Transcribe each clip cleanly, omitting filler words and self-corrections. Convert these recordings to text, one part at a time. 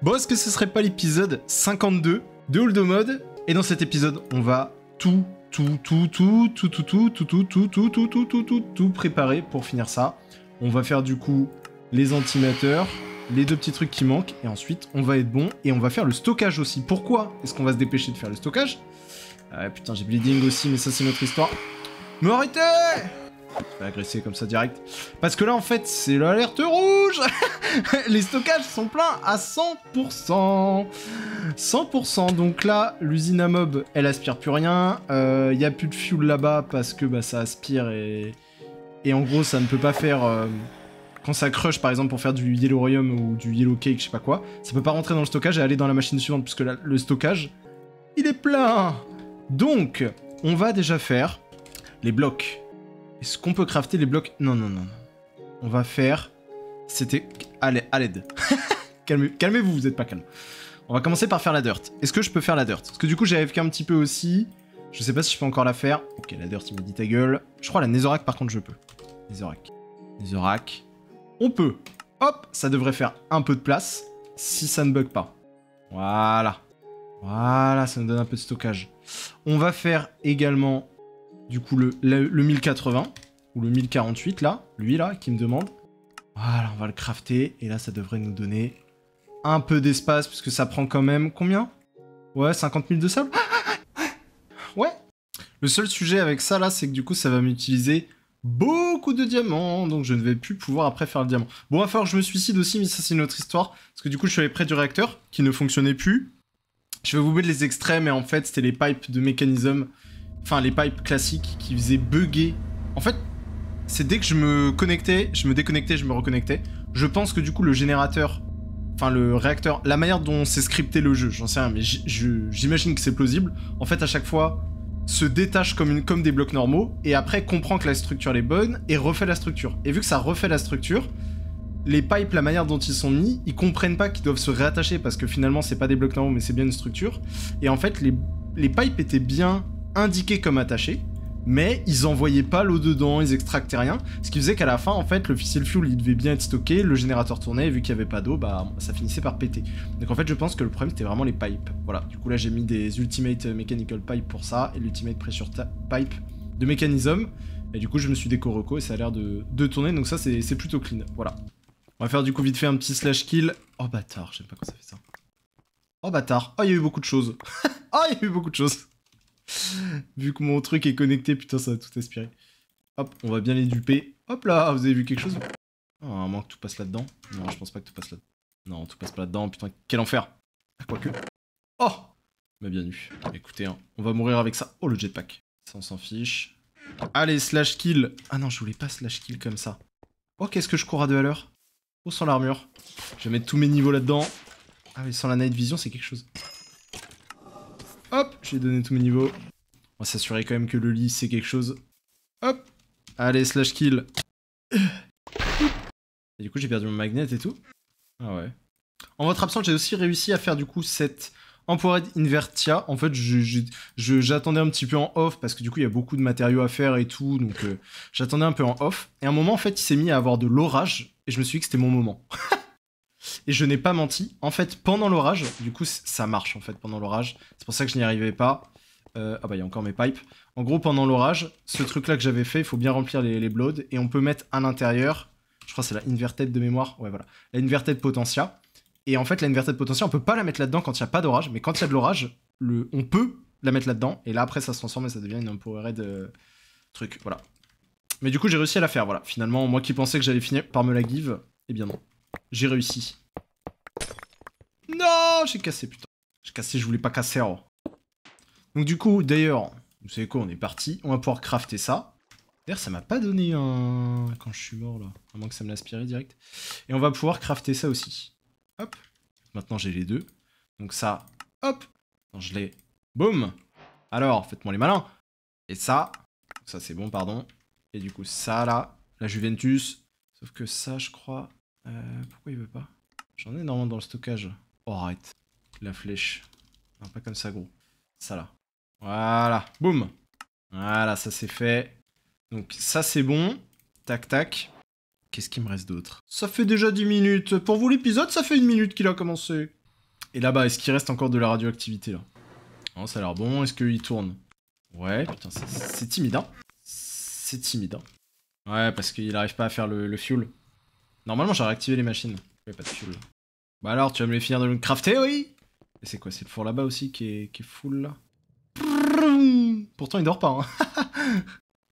Bon, est-ce que ce serait pas l'épisode 52 de Hold Mode? Et dans cet épisode, on va tout préparer pour finir ça. On va faire du coup les antimateurs, les deux petits trucs qui manquent, et ensuite on va être bon, et on va faire le stockage aussi. Pourquoi est-ce qu'on va se dépêcher de faire le stockage? Putain, j'ai bleeding aussi, mais ça c'est notre histoire. Mais arrêtez! Je vais agresser comme ça direct. Parce que là, en fait, c'est l'alerte rouge. Les stockages sont pleins à 100%. 100%. Donc là, l'usine à mob, elle aspire plus rien. Il n'y a plus de fuel là-bas parce que bah, ça aspire et en gros, ça ne peut pas faire... quand ça crush, par exemple, pour faire du yellorium ou du yellow cake, je sais pas quoi, ça peut pas rentrer dans le stockage et aller dans la machine suivante puisque là, le stockage, il est plein. Donc, on va déjà faire les blocs. Est-ce qu'on peut crafter les blocs? Non. On va faire... C'était... À l'aide. Calmez-vous, vous êtes pas calme. On va commencer par faire la dirt. Est-ce que je peux faire la dirt? Parce que du coup, j'ai AFK un petit peu aussi. Je sais pas si je peux encore la faire. Ok, la dirt, il m'a dit ta gueule. Je crois la netherrack, par contre, je peux. Netherrack. On peut. Hop, ça devrait faire un peu de place. Si ça ne bug pas. Voilà. Voilà, ça nous donne un peu de stockage. On va faire également... Du coup, le 1080, ou le 1048, là, lui, là, qui me demande. Voilà, on va le crafter, et là, ça devrait nous donner un peu d'espace, puisque ça prend quand même, combien? Ouais, 50 000 de sable. Ouais. Le seul sujet avec ça, là, c'est que du coup, ça va m'utiliser beaucoup de diamants, donc je ne vais plus pouvoir après faire le diamant. Bon, il va falloir que je me suicide aussi, mais ça, c'est une autre histoire, parce que du coup, je suis allé près du réacteur, qui ne fonctionnait plus. Je vais vous mettre les extraits, mais en fait, c'était les pipes de mécanisme. Enfin, les pipes classiques qui faisaient bugger. En fait, c'est dès que je me connectais, je me déconnectais, je me reconnectais. Je pense que du coup, le générateur, enfin le réacteur, la manière dont c'est scripté le jeu, j'en sais rien, mais j'imagine que c'est plausible. En fait, à chaque fois, se détache comme des blocs normaux, et après comprend que la structure est bonne, et refait la structure. Et vu que ça refait la structure, les pipes, la manière dont ils sont mis, ils comprennent pas qu'ils doivent se réattacher, parce que finalement, c'est pas des blocs normaux, mais c'est bien une structure. Et en fait, les pipes étaient bien... indiqués comme attachés, mais ils envoyaient pas l'eau dedans, ils extractaient rien, ce qui faisait qu'à la fin, en fait, le fissile fuel, il devait bien être stocké, le générateur tournait, et vu qu'il y avait pas d'eau, bah, ça finissait par péter. Donc en fait, je pense que le problème, c'était vraiment les pipes. Voilà, du coup là, j'ai mis des Ultimate Mechanical Pipe pour ça, et l'Ultimate Pressure Pipe de mécanisme, et du coup, je me suis déco-reco, et ça a l'air de tourner, donc ça, c'est plutôt clean, voilà. On va faire du coup vite fait un petit slash kill. Oh bâtard, j'aime pas quand ça fait ça. Oh bâtard, oh, il y a eu beaucoup de choses. Oh, il y a eu beaucoup de choses. Vu que mon truc est connecté, putain, ça va tout aspirer. Hop, on va bien les duper. Hop là, vous avez vu quelque chose? Oh, à moins que tout passe là-dedans. Non, je pense pas que tout passe là-dedans. Non, tout passe pas là-dedans, putain, quel enfer. Ah, quoique. Oh, bah bien eu. Écoutez, hein, on va mourir avec ça. Oh, le jetpack. Ça, on s'en fiche. Allez, slash kill. Ah non, je voulais pas slash kill comme ça. Oh, qu'est-ce que je cours à 2 à l'heure? Oh, sans l'armure. Je vais mettre tous mes niveaux là-dedans. Ah, mais sans la night vision, c'est quelque chose. Hop, j'ai donné tous mes niveaux. On va s'assurer quand même que le lit, c'est quelque chose. Hop. Allez, slash kill. Et du coup, j'ai perdu mon magnet et tout. Ah ouais. En votre absence, j'ai aussi réussi à faire du coup cette Empowered Invertia. En fait, j'attendais un petit peu en off parce que du coup, il y a beaucoup de matériaux à faire et tout. Donc, j'attendais un peu en off. Et à un moment, en fait, il s'est mis à avoir de l'orage. Et je me suis dit que c'était mon moment. Et je n'ai pas menti. En fait, pendant l'orage, du coup, ça marche en fait pendant l'orage. C'est pour ça que je n'y arrivais pas. Ah bah, il y a encore mes pipes. En gros, pendant l'orage, ce truc-là que j'avais fait, il faut bien remplir les bloods. Et on peut mettre à l'intérieur, je crois que c'est la inverted de mémoire. Ouais, voilà. La inverted potentia. Et en fait, la inverted potentia, on peut pas la mettre là-dedans quand il n'y a pas d'orage. Mais quand il y a de l'orage, on peut la mettre là-dedans. Et là, après, ça se transforme et ça devient une empowered truc. Voilà. Mais du coup, j'ai réussi à la faire. Voilà. Finalement, moi qui pensais que j'allais finir par me la give, eh bien non. J'ai réussi. Non, j'ai cassé, putain. J'ai cassé, je voulais pas casser. Oh. Donc du coup, d'ailleurs, vous savez quoi, on est parti. On va pouvoir crafter ça. D'ailleurs, ça m'a pas donné un... Quand je suis mort, là. À moins que ça me l'aspire direct. Et on va pouvoir crafter ça aussi. Hop. Maintenant, j'ai les deux. Donc ça, hop. Quand je l'ai... Boum. Alors, faites-moi les malins. Et ça... Ça, c'est bon, pardon. Et du coup, ça, là. La Juventus. Sauf que ça, je crois... pourquoi il veut pas? J'en ai énormément dans le stockage. Oh, arrête. La flèche. Non, pas comme ça, gros. Ça, là. Voilà, boum. Voilà, ça c'est fait. Donc ça c'est bon. Tac, tac. Qu'est-ce qu'il me reste d'autre? Ça fait déjà 10 minutes. Pour vous l'épisode, ça fait 1 minute qu'il a commencé. Et là-bas, est-ce qu'il reste encore de la radioactivité, là? Non, ça a l'air bon. Est-ce qu'il tourne? Ouais, putain, c'est timide, hein. C'est timide, hein. Ouais, parce qu'il arrive pas à faire le fuel. Normalement, j'ai réactivé les machines. Il n'y a pas de fuel. Bah alors, tu vas me les finir de le crafter, oui? Et c'est quoi? C'est le four là-bas aussi qui est full, là? Pourtant, il dort pas, hein.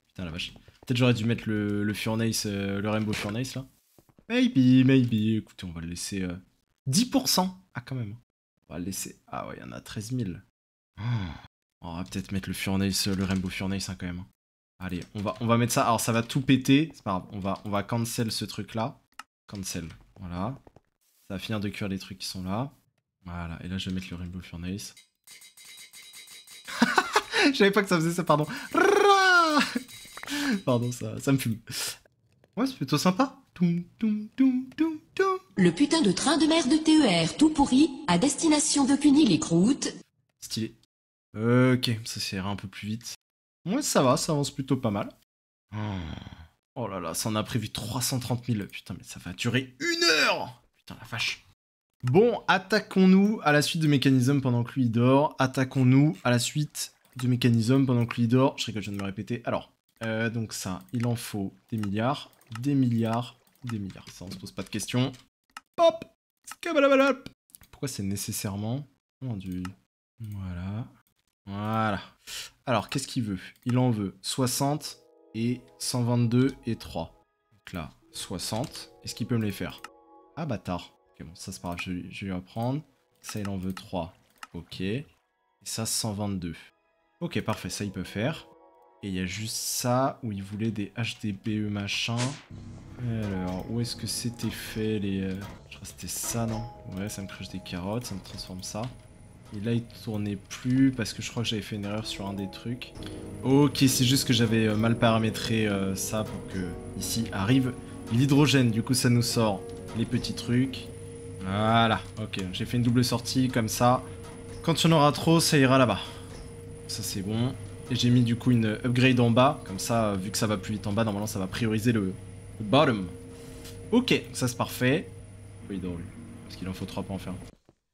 Putain, la vache. Peut-être j'aurais dû mettre le Furnace, le Rainbow Furnace, là. Maybe. Écoutez, on va le laisser 10%. Ah, quand même. On va le laisser... Ah ouais, il y en a 13 000. On va peut-être mettre le Furnace, le Rainbow Furnace, hein, quand même. Allez, on va mettre ça. Alors, ça va tout péter. C'est pas grave. On va cancel ce truc-là. Cancel. Voilà. Ça va finir de cuire les trucs qui sont là. Voilà. Et là, je vais mettre le Rainbow Furnace. Je savais pas que ça faisait ça, pardon. Pardon, ça me fume. Ouais, c'est plutôt sympa. Le putain de train de mer de TER tout pourri à destination de Puny-les-Croûtes. Stylé. Ok, ça s'ira un peu plus vite. Ouais, ça va, ça avance plutôt pas mal. Oh là là, ça en a prévu 330 000. Putain, mais ça va durer 1 heure. Putain, la vache. Bon, attaquons-nous à la suite de Mécanisme pendant que lui dort. Attaquons-nous à la suite de Mécanisme pendant que lui dort. Je rigole, je viens de me répéter. Alors, donc ça, il en faut des milliards, des milliards, des milliards. Ça, on se pose pas de questions. Hop. Pourquoi c'est nécessairement... Oh, du... Voilà. Voilà. Alors, qu'est-ce qu'il veut? Il en veut 60 et 122 et 3. Donc là, 60. Est-ce qu'il peut me les faire? Ah, bâtard. Ok, bon, ça c'est pas grave, je vais lui apprendre. Ça, il en veut 3. Ok. Et ça, 122. Ok, parfait, ça, il peut faire. Et il y a juste ça, où il voulait des HDBE machin. Alors, où est-ce que c'était fait les... Je crois que c'était ça, non? Ouais, ça me cruche des carottes, ça me transforme ça. Et là, il tournait plus parce que je crois que j'avais fait une erreur sur un des trucs. Ok, c'est juste que j'avais mal paramétré ça pour que ici arrive l'hydrogène. Du coup, ça nous sort les petits trucs. Voilà, ok. J'ai fait une double sortie comme ça. Quand il y en aura trop, ça ira là-bas. Ça, c'est bon. Et j'ai mis du coup une upgrade en bas. Comme ça, vu que ça va plus vite en bas, normalement, ça va prioriser le bottom. Ok, ça c'est parfait. Oui, il dort lui. Parce qu'il en faut 3 pour en faire.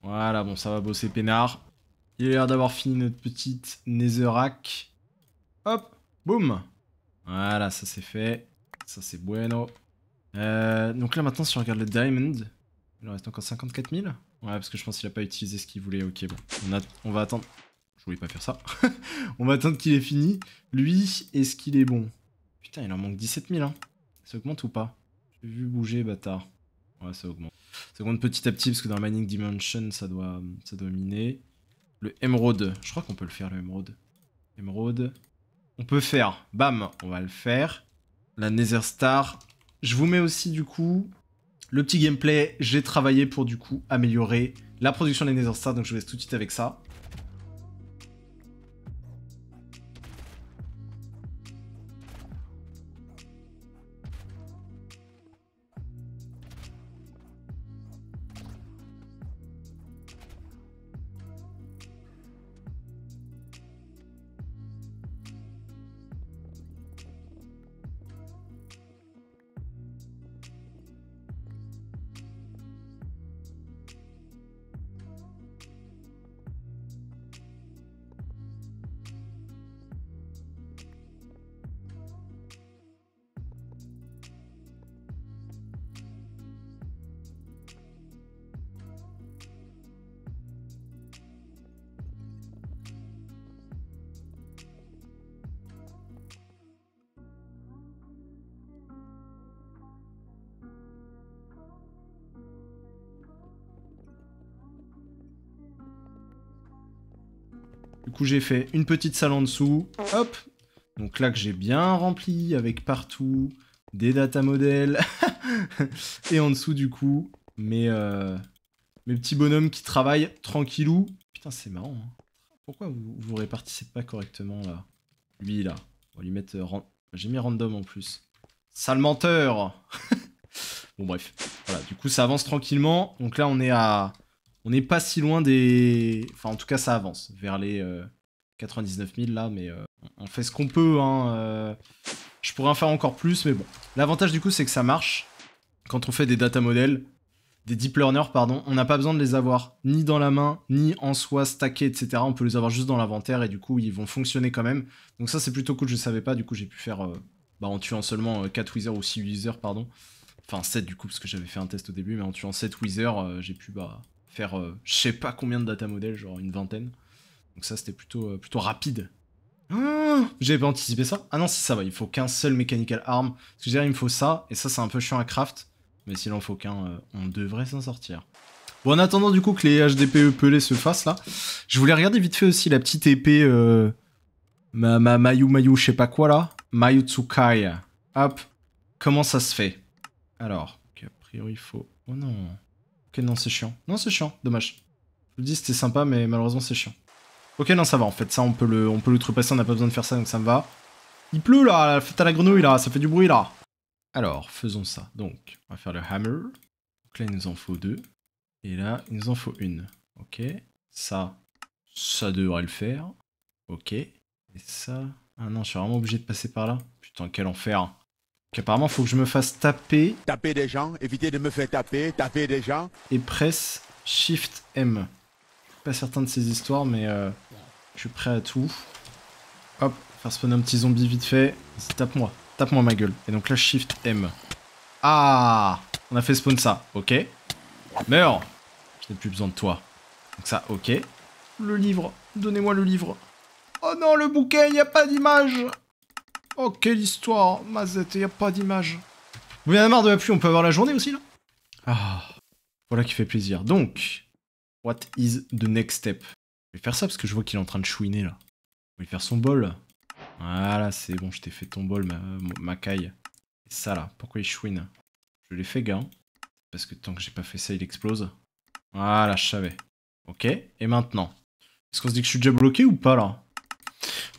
Voilà, bon, ça va bosser peinard. Il a l'air d'avoir fini notre petite netherrack. Hop, boum. Voilà, ça c'est fait. Ça c'est bueno. Donc là maintenant, si on regarde le diamond, il en reste encore 54 000. Ouais, parce que je pense qu'il a pas utilisé ce qu'il voulait. Ok, bon. On va attendre. Je voulais pas faire ça. On va attendre qu'il ait fini. Lui, est-ce qu'il est bon? Putain, il en manque 17 000, hein. Ça augmente ou pas? J'ai vu bouger, bâtard. Ouais, ça augmente. Ça augmente petit à petit parce que dans Mining Dimension, ça doit miner. Le Emerald, je crois qu'on peut le faire, le Emerald. Emerald. On peut faire. Bam, on va le faire. La Nether Star. Je vous mets aussi, du coup, le petit gameplay. J'ai travaillé pour, du coup, améliorer la production des Nether Stars. Donc, je vous laisse tout de suite avec ça. Du coup, j'ai fait une petite salle en dessous. Hop. Donc là, que j'ai bien rempli avec partout des data models. Et en dessous, du coup, mes petits bonhommes qui travaillent tranquillou. Putain, c'est marrant. Hein. Pourquoi vous répartissez pas correctement, là? Lui, là. On va lui mettre... J'ai mis random en plus. Sale menteur. Bon, bref. Voilà, du coup, ça avance tranquillement. Donc là, on est à... On n'est pas si loin des... Enfin, en tout cas, ça avance vers les 99 000, là, mais on fait ce qu'on peut, hein. Je pourrais en faire encore plus, mais bon. L'avantage, du coup, c'est que ça marche quand on fait des data models. des deep learners, pardon, on n'a pas besoin de les avoir ni dans la main, ni en soi stackés, etc. On peut les avoir juste dans l'inventaire et du coup, ils vont fonctionner quand même. Donc ça, c'est plutôt cool, je savais pas. Du coup, j'ai pu faire, en tuant seulement 4 withers ou 6 withers, pardon. Enfin, 7 du coup, parce que j'avais fait un test au début, mais en tuant 7 withers, j'ai pu faire je sais pas combien de data modèles, genre une vingtaine. Donc ça, c'était plutôt rapide. Ah, j'avais pas anticipé ça. Ah non, si ça va, il faut qu'un seul mechanical arm. Parce que je dirais, il me faut ça, et ça, c'est un peu chiant à craft. Mais s'il en faut qu'un, on devrait s'en sortir. Bon, en attendant du coup que les HDPE pelés se fassent là, je voulais regarder vite fait aussi la petite épée Mayu, je sais pas quoi là. Mayu Tsukai. Hop, comment ça se fait? Alors, ok, a priori il faut... Oh non. Ok, non, c'est chiant. Non, c'est chiant, dommage. Je vous dis, c'était sympa, mais malheureusement, c'est chiant. Ok, non, ça va, en fait, ça, on peut l'outrepasser, on n'a pas besoin de faire ça, donc ça me va. Il pleut, là, la fête à la grenouille, là, ça fait du bruit, là. Alors, faisons ça. Donc, on va faire le hammer. Donc là, il nous en faut 2. Et là, il nous en faut 1. Ok. Ça devrait le faire. Ok. Et ça... Ah non, je suis vraiment obligé de passer par là. Putain, quel enfer. Donc, apparemment, il faut que je me fasse taper. Taper des gens, éviter de me faire taper des gens. Et presse Shift M. Je suis pas certain de ces histoires, mais je suis prêt à tout. Hop, faire spawn un petit zombie vite fait. Tape-moi. Tape-moi ma gueule. Et donc là, Shift M. Ah, on a fait spawn ça. Ok. Meurs. Je n'ai plus besoin de toi. Donc ça, ok. Le livre. Donnez-moi le livre. Oh non, le bouquin, il n'y a pas d'image. Oh, quelle histoire. Mazette, il n'y a pas d'image. Vous en avez marre de la pluie, on peut avoir la journée aussi, là? Ah, voilà qui fait plaisir. Donc, what is the next step? Je vais faire ça parce que je vois qu'il est en train de chouiner, là. Je vais faire son bol. Voilà, c'est bon, je t'ai fait ton bol, ma caille. Et ça, là, pourquoi il chouine? Je l'ai fait, gars. Parce que tant que j'ai pas fait ça, il explose. Voilà, je savais. Ok, et maintenant? Est-ce qu'on se dit que je suis déjà bloqué ou pas, là?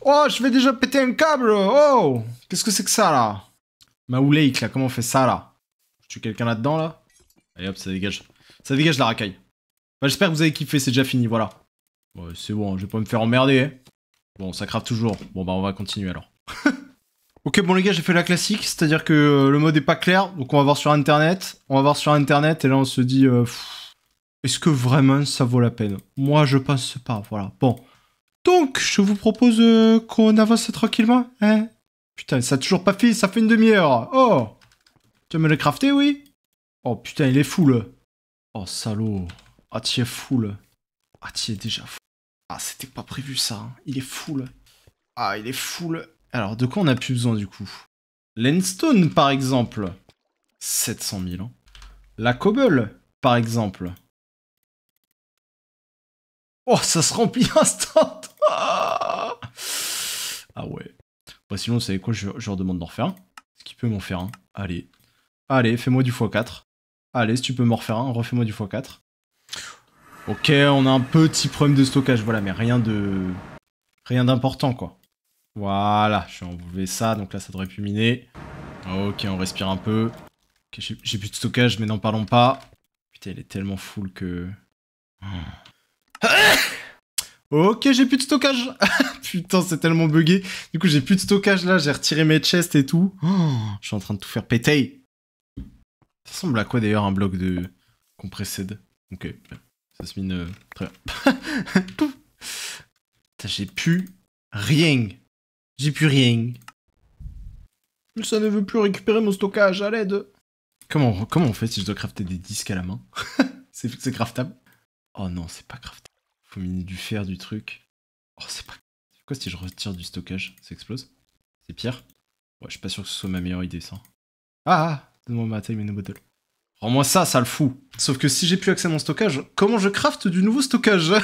Oh, je vais déjà péter un câble. Oh, qu'est-ce que c'est que ça, là? Ma Lake, là, comment on fait ça, là? Je tue quelqu'un là-dedans, là? Allez, hop, ça dégage. Ça dégage la racaille. Bah, j'espère que vous avez kiffé, c'est déjà fini, voilà. Ouais, c'est bon, je vais pas me faire emmerder, hein. Bon, ça crave toujours. Bon, bah, on va continuer, alors. Ok, bon, les gars, j'ai fait la classique, c'est-à-dire que le mode est pas clair, donc on va voir sur Internet. On va voir sur Internet, et là, on se dit... est-ce que vraiment ça vaut la peine? Moi, je pense pas, voilà. Bon. Donc, je vous propose qu'on avance tranquillement, hein? Putain, ça a toujours pas fait, ça fait une demi-heure. Oh! Tu vas me le crafter, oui? Oh, putain, il est full. Oh, salaud. Ah, tu es full. Ah, tu es déjà full. Ah, c'était pas prévu, ça. Hein. Il est full. Ah, il est full. Alors, de quoi on a plus besoin, du coup? Landstone, par exemple. 700 000 ans. La cobble, par exemple. Oh, ça se remplit instant. Ah ouais. Bah sinon, vous savez quoi, je leur demande d'en refaire un. Est-ce qu'il peut m'en faire un? Allez. Allez, fais-moi du x4. Allez, si tu peux m'en refaire un, refais-moi du x4. Ok, on a un petit problème de stockage, voilà, mais rien d'important, quoi. Voilà, je vais enlever ça, donc là, ça devrait plus miner. Ok, on respire un peu. Ok, j'ai plus de stockage, mais n'en parlons pas. Putain, il est tellement full que... Ok, j'ai plus de stockage. Putain, c'est tellement bugué. Du coup, j'ai plus de stockage là. J'ai retiré mes chests et tout. Oh, je suis en train de tout faire péter. Ça ressemble à quoi d'ailleurs un bloc de compressed? Ok, ça se mine très bien. J'ai plus rien. J'ai plus rien. Mais ça ne veut plus récupérer mon stockage, à l'aide. Comment on fait si je dois crafter des disques à la main? C'est craftable? Oh non, c'est pas craftable. Faut miner du fer, du truc. Oh, c'est pas... C'est quoi si je retire du stockage? Ça explose? C'est pire? Ouais, je suis pas sûr que ce soit ma meilleure idée, ça. Ah, donne-moi ma time and bottle. Rends-moi ça, ça le fout. Sauf que si j'ai plus accès à mon stockage, comment je crafte du nouveau stockage?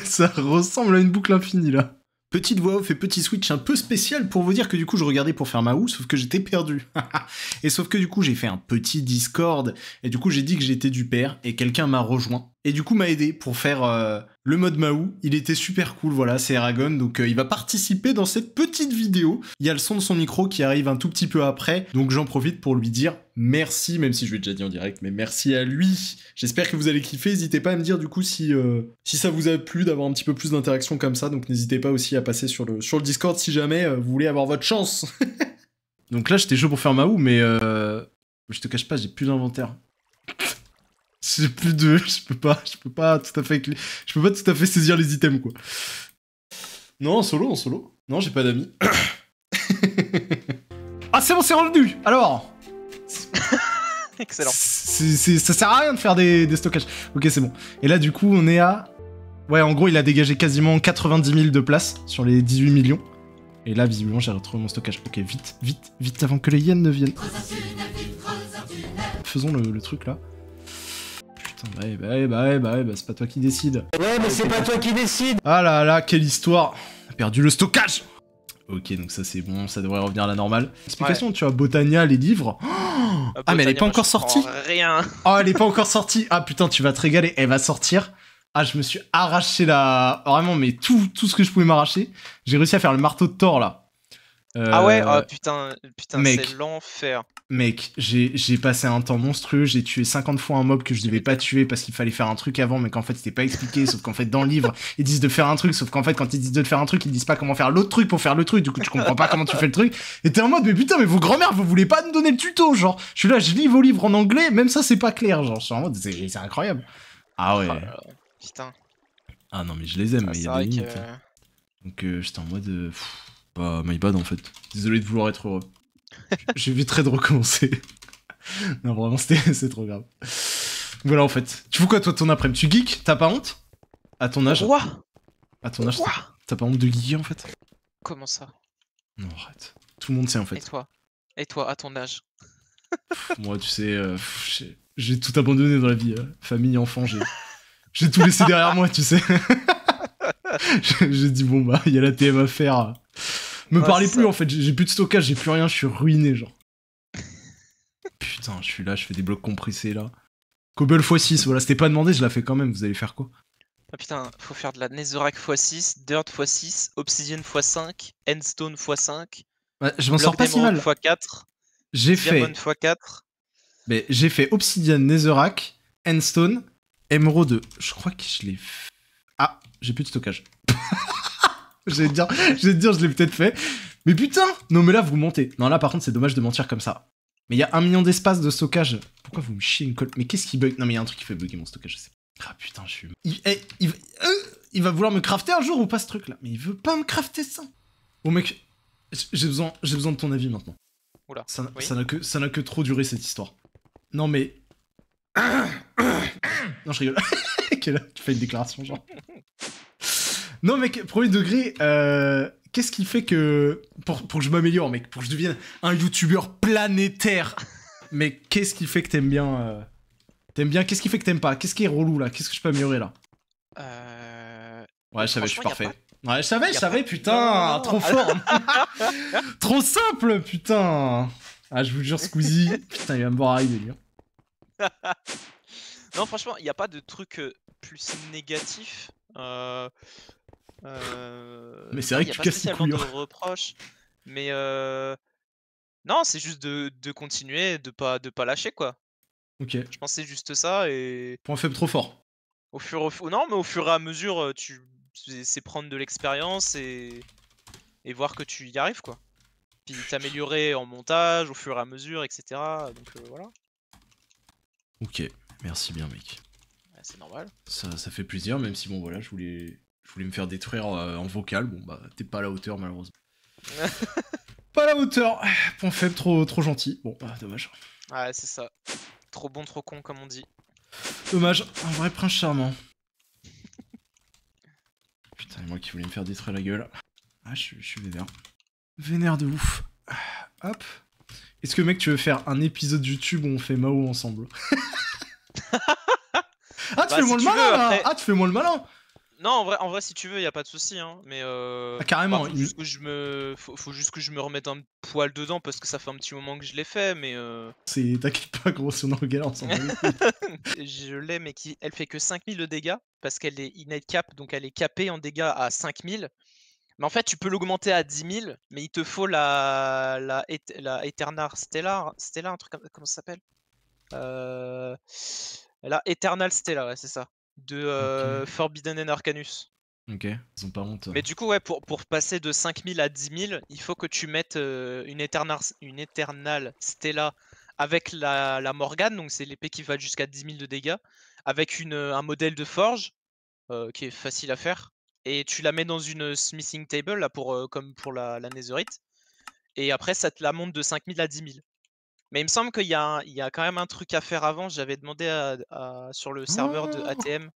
Ça ressemble à une boucle infinie, là. Petite voix off et petit switch un peu spécial pour vous dire que du coup je regardais pour faire ma houe, sauf que j'étais perdu. Et sauf que du coup j'ai fait un petit Discord, et du coup j'ai dit que j'étais du père, et quelqu'un m'a rejoint. Et du coup m'a aidé pour faire le mode Mahou. Il était super cool, voilà, c'est Eragon, donc il va participer dans cette petite vidéo. Il y a le son de son micro qui arrive un tout petit peu après, donc j'en profite pour lui dire merci, même si je l'ai déjà dit en direct, mais merci à lui. J'espère que vous allez kiffer, n'hésitez pas à me dire du coup si ça vous a plu d'avoir un petit peu plus d'interaction comme ça, donc n'hésitez pas aussi à passer sur le Discord si jamais vous voulez avoir votre chance. Donc là j'étais chaud pour faire Mahou, mais Je te cache pas, j'ai plus d'inventaire. J'ai plus de... Je peux pas tout à fait... Je peux pas tout à fait saisir les items, quoi. Non, en solo. Non, j'ai pas d'amis. Ah, c'est bon, c'est revenu. Alors... Excellent. Ça sert à rien de faire des stockages. Ok, c'est bon. Et là, du coup, on est à... Ouais, en gros, il a dégagé quasiment 90 000 de place sur les 18 millions. Et là, visiblement, j'ai retrouvé mon stockage. Ok, vite, avant que les yens ne viennent. Faisons le truc, là. Putain, bah, c'est pas toi qui décide. Ouais, mais c'est pas toi qui décide. Ah là là, quelle histoire. On a perdu le stockage. Ok, donc ça c'est bon, ça devrait revenir à la normale. Explication, tu vois, Botania, les livres. Ah, mais elle est pas encore sortie. Rien. Oh, elle est pas encore sortie. Ah putain, tu vas te régaler. Elle va sortir. Ah, je me suis arraché la... Vraiment, mais tout ce que je pouvais m'arracher. J'ai réussi à faire le marteau de Thor, là. Ah ouais, oh, putain, mec. c'est l'enfer. Mec, j'ai passé un temps monstrueux, j'ai tué 50 fois un mob que je devais pas tuer parce qu'il fallait faire un truc avant, mais qu'en fait c'était pas expliqué, sauf qu'en fait dans le livre, ils disent de faire un truc, sauf qu'en fait quand ils disent de faire un truc, ils disent pas comment faire l'autre truc pour faire le truc, du coup tu comprends pas comment tu fais le truc, et t'es en mode mais putain mais vos grand-mères vous voulez pas nous donner le tuto, genre, je suis là, je lis vos livres en anglais, même ça c'est pas clair, genre, je suis en mode c'est incroyable. Ah ouais. Putain. Ah non mais je les aime, mais il y a des limites. Donc j'étais en mode... Bah my bad en fait, désolé de vouloir être heureux. J'éviterai de recommencer. Non, vraiment, c'est trop grave. Voilà, en fait. Tu fous quoi, toi, ton après-midi? Tu geeks? T'as pas honte? À ton âge? Quoi? À ton âge, t'as pas honte de geeker, en fait? Comment ça? Non, arrête. Tout le monde sait, en fait. Et toi, à ton âge? Moi, tu sais, j'ai tout abandonné dans la vie. Famille, enfant, j'ai tout laissé derrière moi, tu sais. J'ai dit, bon, bah, il y a la TM à faire. Me parlez plus, en fait. J'ai plus de stockage, j'ai plus rien, je suis ruiné, genre. Putain, je suis là, je fais des blocs compressés là. Cobble x6, voilà, c'était pas demandé, je la fais quand même, vous allez faire quoi? Ah putain, faut faire de la Netherrack x6, Dirt x6, Obsidian x5, Endstone x5. Ouais, je m'en sors pas si mal. x4. J'ai fait. x4. Mais j'ai fait Obsidian, Netherrack, Endstone, Emerald 2. Je crois que je l'ai fait. Ah, j'ai plus de stockage. je vais te dire, je l'ai peut-être fait. Mais putain! Non, mais là, vous mentez. Non, là, par contre, c'est dommage de mentir comme ça. Mais il y a 1 million d'espace de stockage. Pourquoi vous me chiez une colle? Mais qu'est-ce qui bug? Non, mais il y a un truc qui fait bugger mon stockage, je sais. Ah putain, je suis... Il va vouloir me crafter un jour ou pas ce truc là? Mais il veut pas me crafter ça. Bon mec, j'ai besoin de ton avis maintenant. Oula. Ça n'a que trop duré cette histoire. Non mais... Non, je rigole. Tu fais une déclaration genre. Non mec, premier degré, qu'est-ce qui fait que... Pour que je m'améliore, mec, pour que je devienne un youtubeur planétaire. Mais qu'est-ce qui fait que t'aimes bien... T'aimes bien, qu'est-ce qui fait que t'aimes pas? Qu'est-ce qui est relou, là? Qu'est-ce que je peux améliorer, là? Ouais, je savais, je suis parfait. Ouais, je savais, putain! Trop fort! Trop simple, putain! Ah, je vous jure, Squeezie, putain, il va me voir arriver, lui. Non, franchement, il n'y a pas de truc plus négatif. Mais c'est vrai que tu casses les couilles. De reproches, mais non, c'est juste de continuer, de pas lâcher quoi. Ok. Je pense que c'est juste ça et. Point faible trop fort. Non, mais au fur et à mesure, c'est prendre de l'expérience et voir que tu y arrives quoi. Puis t'améliorer en montage au fur et à mesure, etc. Donc voilà. Ok, merci bien mec. C'est normal. Ça fait plaisir, même si bon voilà, je voulais me faire détruire en vocal. Bon bah t'es pas à la hauteur malheureusement. Pas à la hauteur. Point faible, trop gentil. Bon bah dommage. Ouais c'est ça. Trop bon, trop con comme on dit. Dommage, un vrai prince charmant. Putain, moi qui voulais me faire détruire la gueule. Ah, je suis vénère. Vénère de ouf. Hop. Est-ce que mec, tu veux faire un épisode YouTube où on fait Mao ensemble? Ah, tu fais moi le malin là après... Ah, tu fais moi le malin. Non, en vrai, si tu veux, y a pas de souci, hein. Mais ah, carrément. Bah, faut juste que je me remette un poil dedans parce que ça fait un petit moment que je l'ai fait, mais. T'inquiète pas, gros, si on en galère ensemble. Je l'ai, mais elle fait que 5000 de dégâts parce qu'elle est innate cap, donc elle est capée en dégâts à 5000. Mais en fait, tu peux l'augmenter à 10 000, mais il te faut la Eternal Stellar, un truc comme comment ça s'appelle? La Eternal Stellar, ouais, c'est ça. De Forbidden and Arcanus. Ok, ils ont pas honte. Mais du coup, ouais, pour passer de 5000 à 10 000, il faut que tu mettes une Eternal Stella avec la Morgane, donc c'est l'épée qui va jusqu'à 10 000 de dégâts, avec un modèle de forge qui est facile à faire. Et tu la mets dans une smithing table là, comme pour la Netherite. Et après, ça te la monte de 5 000 à 10 000. Mais il me semble qu'il y a quand même un truc à faire avant. J'avais demandé sur le serveur de ATM.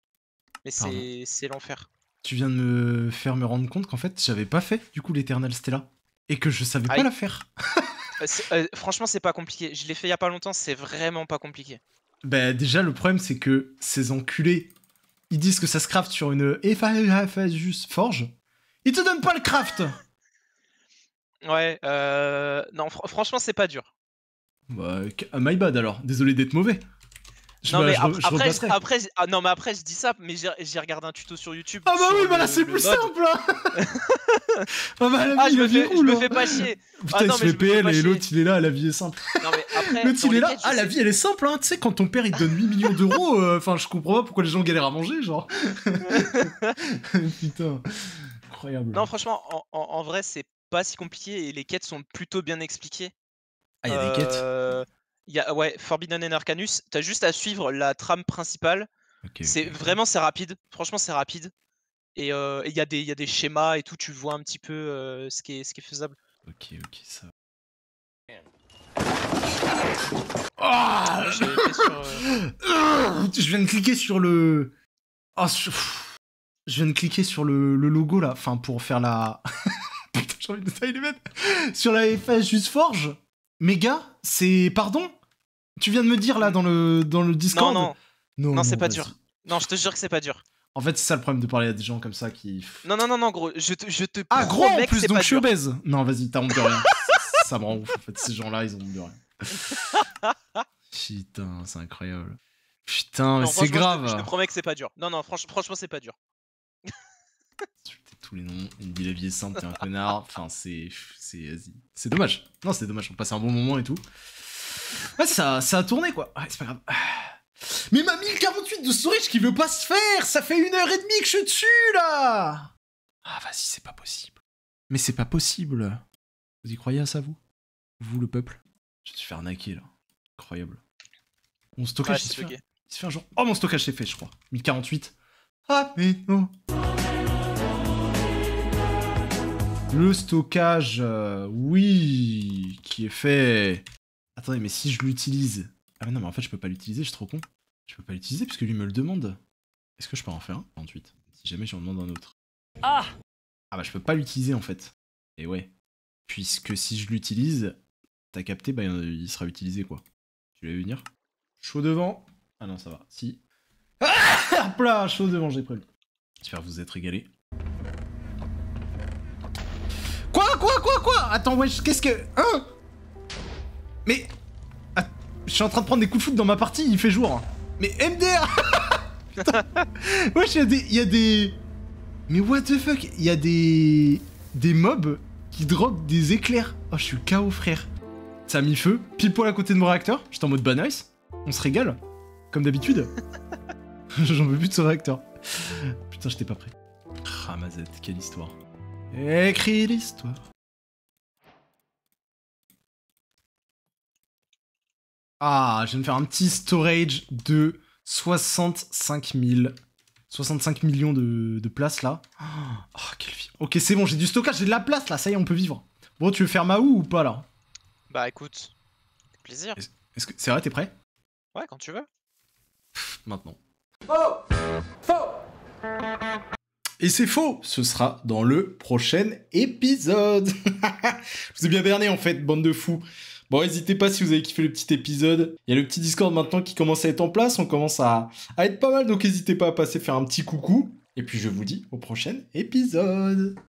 Mais c'est l'enfer. Tu viens de me faire me rendre compte qu'en fait, j'avais pas fait du coup l'Eternal Stella. Et que je savais pas la faire. Franchement, c'est pas compliqué. Je l'ai fait il y a pas longtemps, c'est vraiment pas compliqué. Bah déjà, le problème, c'est que ces enculés, ils disent que ça se craft sur une juste forge. Ils te donnent pas le craft. Ouais, non, franchement, c'est pas dur. Bah, my bad alors. Désolé d'être mauvais. Non, mais après, je dis ça, mais j'ai regardé un tuto sur YouTube. Ah bah oui, bah là c'est plus simple hein. Ah bah la vie, je me fais pas chier. Putain, il se fait PL et l'autre il est là, la vie est simple. Non mais après, l'autre il est là, la vie elle est simple hein. Tu sais, quand ton père il te donne 8 millions d'euros, enfin je comprends pas pourquoi les gens galèrent à manger, genre. Putain, incroyable. Non, franchement, en vrai, c'est pas si compliqué et les quêtes sont plutôt bien expliquées. Ah, il y a des quêtes. Ouais, Forbidden and Arcanus, t'as juste à suivre la trame principale. Vraiment, c'est rapide. Franchement, c'est rapide. Et il y a des schémas et tout, tu vois un petit peu ce qui est faisable. Ok, ça. Oh je viens de cliquer sur le... Oh, je viens de cliquer sur le logo là, enfin pour faire la... Putain, j'ai envie de tailler les mettre. Sur la FS juste Forge. Méga, c'est... Pardon? Tu viens de me dire là dans le Discord? Non, c'est pas dur. Non, je te jure que c'est pas dur. En fait, c'est ça le problème de parler à des gens comme ça qui... Non, gros, je te ah, gros en plus, donc je suis obèse. Non, vas-y, t'as honte de rien. Ça me rend ouf, en fait, ces gens-là, ils ont honte de rien. Putain, c'est incroyable. Putain, mais c'est grave. Je te promets que c'est pas dur. Non, franchement, c'est pas dur. Tous les noms, il me dit la vie est simple, t'es un connard. Enfin, c'est... Vas-y. C'est dommage. Non, c'est dommage, on passe un bon moment et tout. Ouais, ça a tourné, quoi. Ouais, c'est pas grave. Mais ma 1048 de storage qui veut pas se faire. Ça fait 1h30 que je suis dessus, là. Ah, vas-y, c'est pas possible. Mais c'est pas possible. Vous y croyez à ça, vous? Vous, le peuple? Je me suis fait arnaquer, là. Incroyable. Mon stockage, il se fait un jour... Oh, mon stockage s'est fait, je crois. 1048. Ah, mais non. Le stockage, oui, qui est fait. Attendez, mais si je l'utilise... Ah mais non, mais en fait, je peux pas l'utiliser, je suis trop con. Je peux pas l'utiliser puisque lui me le demande. Est-ce que je peux en faire un 48? Si jamais j'en demande un autre. Ah bah je peux pas l'utiliser en fait. Et ouais. Puisque si je l'utilise, t'as capté, bah il sera utilisé quoi. Tu l'as vu venir? Chaud devant. Ah non, ça va. Si. Ah hop là, chaud devant, j'ai prévu. J'espère que vous êtes régalés. Quoi? Attends, wesh, qu'est-ce que... Hein? Mais... Je suis en train de prendre des coups de foot dans ma partie, il fait jour. Mais MDR. Putain. Wesh, il y a des... Mais what the fuck? Il y a des mobs qui dropent des éclairs. Oh, je suis KO, frère. Ça a mis feu, pile poil à côté de mon réacteur. J'étais en mode bah nice, on se régale. Comme d'habitude. J'en veux plus de ce réacteur. Putain, j'étais pas prêt. Ramazette, quelle histoire. Écris l'histoire. Ah, je viens de faire un petit storage de 65 000. 65 millions de place là. Oh, quelle vie. Ok, c'est bon, j'ai du stockage, j'ai de la place là, ça y est, on peut vivre. Bon, tu veux faire ma ou pas là? Bah écoute, plaisir. Est-ce que c'est vrai, t'es prêt? Ouais, quand tu veux. Maintenant. Faux. Et c'est faux, ce sera dans le prochain épisode. Je vous ai bien berné en fait, bande de fous. Bon, n'hésitez pas si vous avez kiffé le petit épisode. Il y a le petit Discord maintenant qui commence à être en place. On commence à être pas mal, donc n'hésitez pas à passer faire un petit coucou. Et puis je vous dis au prochain épisode.